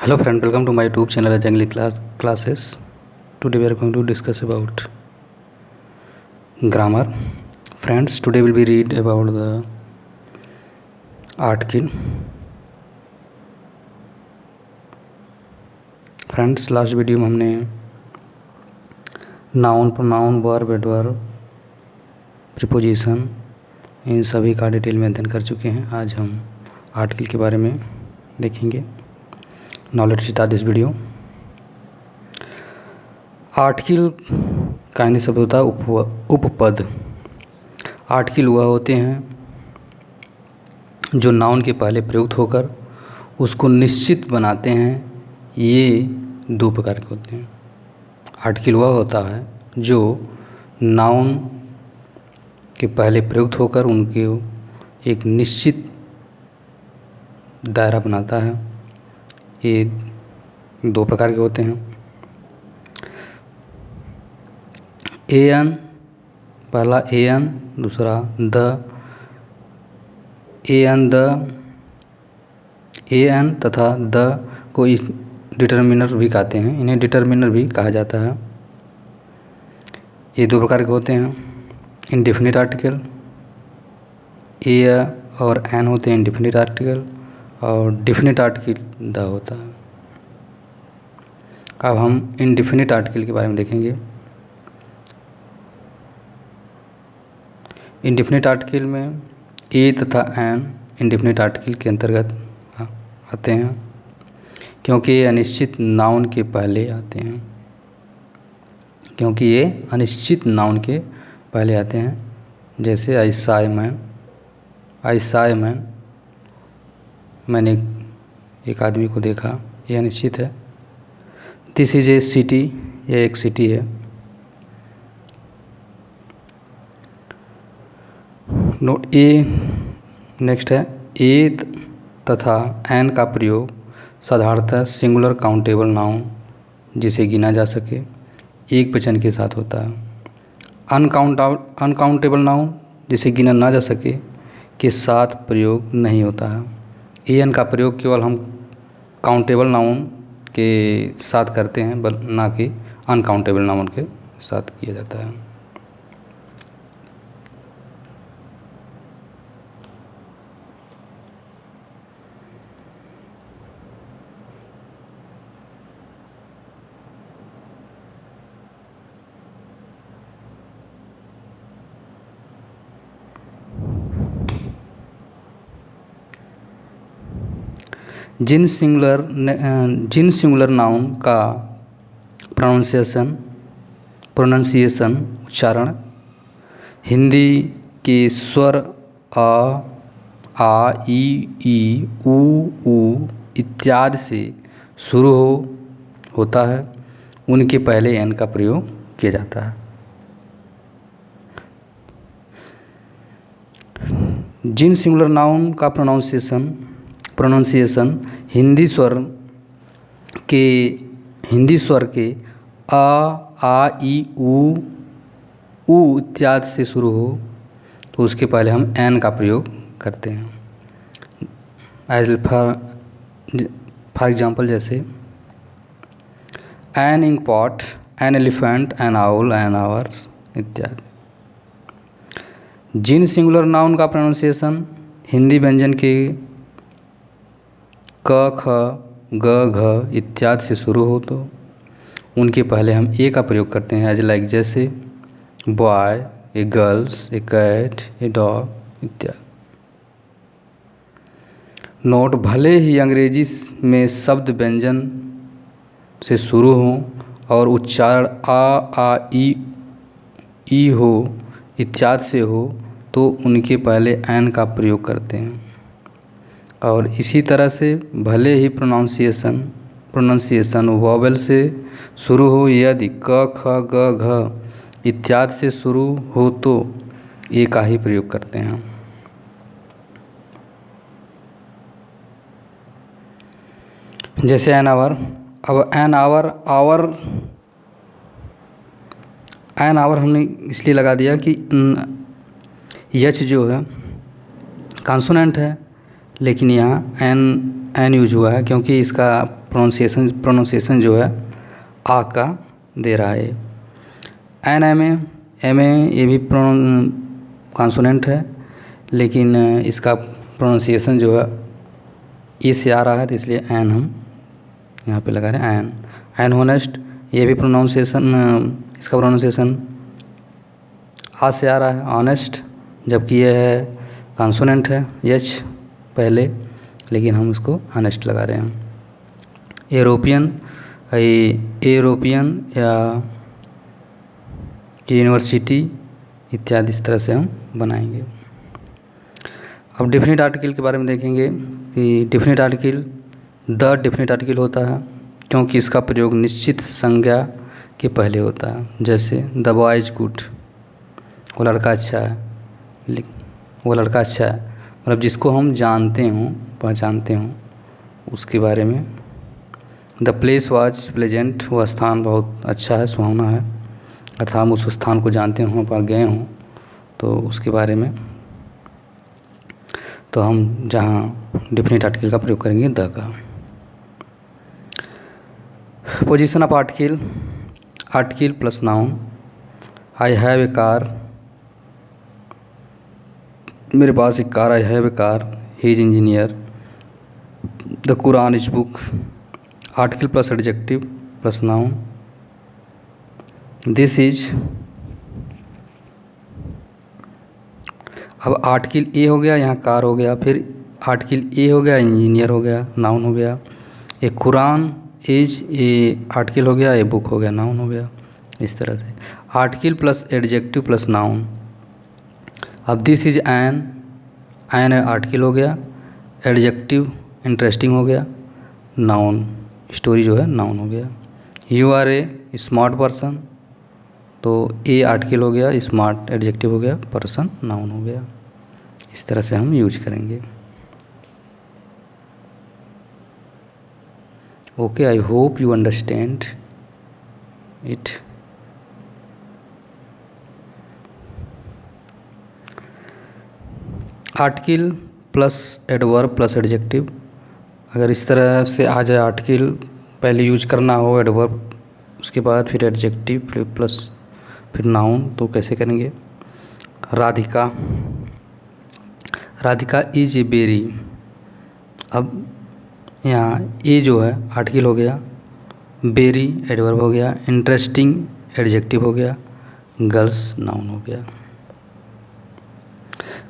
Hello friend, welcome to my YouTube channel Jungle Classes. Today we are going to discuss about grammar. Friends, today we'll be read about the article. Friends, last video में हमने noun, pronoun, verb, adverb, preposition इन सभी का detail में अध्ययन कर चुके हैं। आज हम आर्टिकल के बारे में देखेंगे। Now let's start this video. Article का हिंदी शब्द होता है उपपद। आर्टिकल वह होते हैं जो नाउन के पहले प्रयुक्त होकर उसको निश्चित बनाते हैं। ये दो प्रकार के होते हैं। आर्टिकल वह होता है जो नाउन के पहले प्रयुक्त होकर उनके एक निश्चित दायरा बनाता है। ये दो प्रकार के होते हैं। एन, पहला एन, दूसरा द। एन, द, एन तथा द को इस डिटर्मिनर भी कहते हैं। इन्हें डिटर्मिनर भी कहा जाता है। ये दो प्रकार के होते हैं। इंडेफिनिट आर्टिकल ए और एन होते हैं इंडेफिनिट आर्टिकल, और डिफिनिट आर्टिकल द होता है। अब हम इंडेफिनिट आर्टिकल के बारे में देखेंगे। इंडेफिनिट आर्टिकल में ए तथा एन इंडेफिनिट आर्टिकल के अंतर्गत आते हैं, क्योंकि ये अनिश्चित नाउन के पहले आते हैं। जैसे आई साय मैन, मैंने एक आदमी को देखा, यह अनिश्चित है। दिस इज ए सिटी, यह एक सिटी है। नोट ए, नेक्स्ट है ए तथा एन का प्रयोग साधारणतः सिंगुलर काउंटेबल नाउन जिसे गिना जा सके एक वचन के साथ होता है। अनकाउंटेबल नाउन जिसे गिना ना जा सके के साथ प्रयोग नहीं होता है। एन का प्रयोग केवल हम काउंटेबल नाउन के साथ करते हैं, ना कि अनकाउंटेबल नाउन के साथ किया जाता है। जिन सिंगुलर नाउन का प्रोनाउंसिएशन उच्चारण हिंदी के स्वर आ, ई, ऊ इत्यादि से शुरू होता है, उनके पहले एन का प्रयोग किया जाता है। जिन सिंगुलर नाउन का प्रोनाउंसिएशन हिंदी स्वर के आ, ई, ऊ इत्यादि से शुरू हो तो उसके पहले हम एन का प्रयोग करते हैं। फॉर एग्जाम्पल जैसे an ink pot, an elephant, an owl, an hours इत्यादि। जिन सिंगुलर नाउन का प्रोनाउंसिएशन हिंदी व्यंजन के क, ख, ग, घ इत्यादि से शुरू हो तो उनके पहले हम ए का प्रयोग करते हैं। एज लाइक जैसे boy, a girls, a cat, a dog इत्यादि। नोट, भले ही अंग्रेजी में शब्द व्यंजन से शुरू हो और उच्चारण आ, ई हो इत्यादि से हो तो उनके पहले एन का प्रयोग करते हैं। और इसी तरह से भले ही प्रोनाउंसिएशन वॉवेल से शुरू हो, यदि क, ख, ग, घ इत्यादि से शुरू हो तो ए का ही प्रयोग करते हैं। जैसे एन आवर। अब एन आवर हमने इसलिए लगा दिया कि एच जो है कॉन्सोनेंट है, लेकिन यहाँ एन यूज हुआ है क्योंकि इसका प्रोनाउंसिएशन जो है आ का दे रहा है। एन एम ए ये भी कॉन्सोनेंट है, लेकिन इसका प्रोनाउंसिएशन जो है ई से आ रहा है, तो इसलिए एन हम यहाँ पे लगा रहे हैं। एन होनेस्ट ये भी इसका प्रोनाउंसिएशन आ से आ रहा है, ऑनेस्ट, जबकि यह है कॉन्सोनेंट है एच पहले, लेकिन हम उसको ऑनेस्ट लगा रहे हैं। यूरोपियन या यूनिवर्सिटी इत्यादि इस तरह से हम बनाएंगे। अब डेफिनेट आर्टिकल के बारे में देखेंगे कि definite article the definite article होता है क्योंकि इसका प्रयोग निश्चित संज्ञा के पहले होता है। जैसे द बॉय इज गुड, वो लड़का अच्छा है, मतलब जिसको हम जानते हों, पहचानते हों, उसके बारे में। द प्लेस वाज प्लेजेंट, वह स्थान बहुत अच्छा है, सुहावना है, अर्थात हम उस स्थान को जानते हों, पर गए हों, तो उसके बारे में। तो हम जहाँ डेफिनेट आर्टिकल का प्रयोग करेंगे द का। Position of article plus noun. I have a car, मेरे पास एक car, I have a car, he is engineer, the Quran is book. Article plus adjective plus noun. This is, अब article a हो गया, यहाँ car हो गया, फिर article a हो गया, इंजीनियर हो गया, नाउन हो गया। ए कुरान इज ए आर्टिकल हो गया, ए बुक हो गया, नाउन हो गया। इस तरह से article plus adjective plus noun. अब दिस इज एन आर्टिकल हो गया, एडजेक्टिव इंटरेस्टिंग हो गया, नाउन स्टोरी जो है नाउन हो गया। You are a smart person, तो ए आर्टिकल हो गया, स्मार्ट एडजेक्टिव हो गया, पर्सन नाउन हो गया। इस तरह से हम यूज करेंगे। Okay, I hope you understand it. Article plus adverb plus adjective, अगर इस तरह से आ जाए, आर्टिकल पहले यूज करना हो, एडवर्ब उसके बाद फिर एडजेक्टिव फिर नाउन, तो कैसे करेंगे। Radhika is a berry. अब यहाँ ए जो है आर्टिकल हो गया, बेरी एडवर्ब हो गया, इंटरेस्टिंग एडजेक्टिव हो गया, गर्ल्स नाउन हो गया।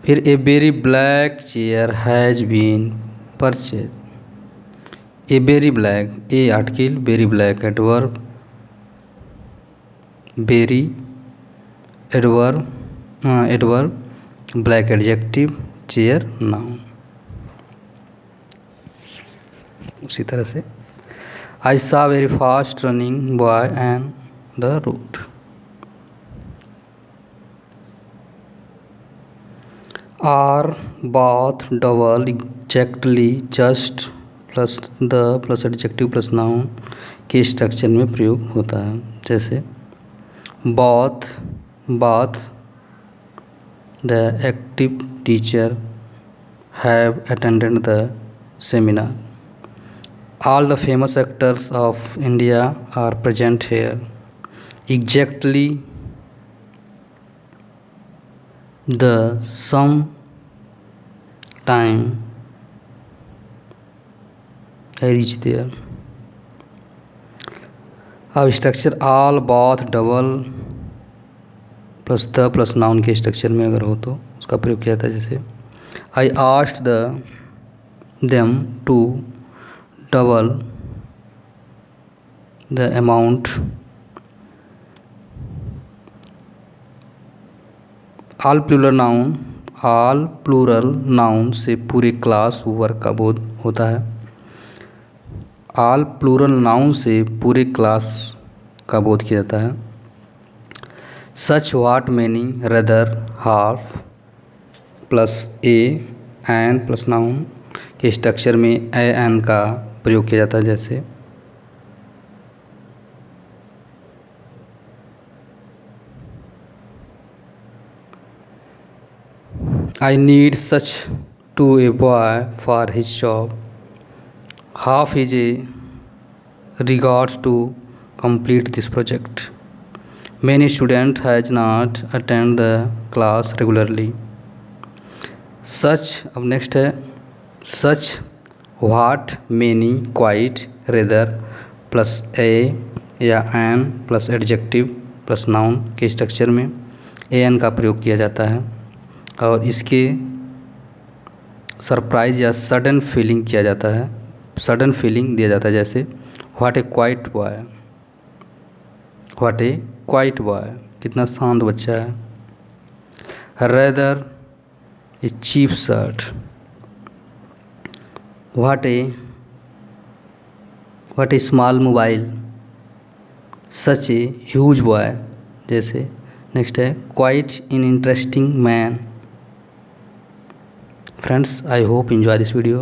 फिर a very black chair has been purchase. A very black, a article, very black adverb, very adverb, black adjective, chair noun. उसी तरह से I saw very fast running boy and the road. Are both double exactly just plus the plus adjective plus noun के structure में प्रयोग होता है। जैसे both the active teacher have attended the seminar. All the famous actors of India are present here. Exactly the same time I reached there. अब structure all bath double plus the plus noun के structure में अगर हो तो उसका प्रयोग किया जाता है। जैसे I asked them to double the amount। All plural noun से पूरे क्लास वर्क का बोध होता है। ऑल प्लूरल नाउन से पूरे क्लास का बोध किया जाता है। सच वाट many rather half plus A N plus noun के स्ट्रक्चर में ए एन का प्रयोग किया जाता है। जैसे I need such to a boy for his job. Half is a regards to complete this project. Many students has not attend the class regularly. Such अब next है such what many quite rather plus a या an plus adjective plus noun के structure में an का प्रयोग किया जाता है और इसके सरप्राइज या सडन फीलिंग किया जाता है, सडन फीलिंग दिया जाता है। जैसे what a quite boy, what a quite boy, कितना शांत बच्चा है। Rather a cheap shirt, what a small mobile, such a huge boy. जैसे नेक्स्ट है quite in interesting man. Friends, I hope you enjoy this video.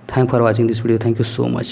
Thanks for watching this video. Thank you so much.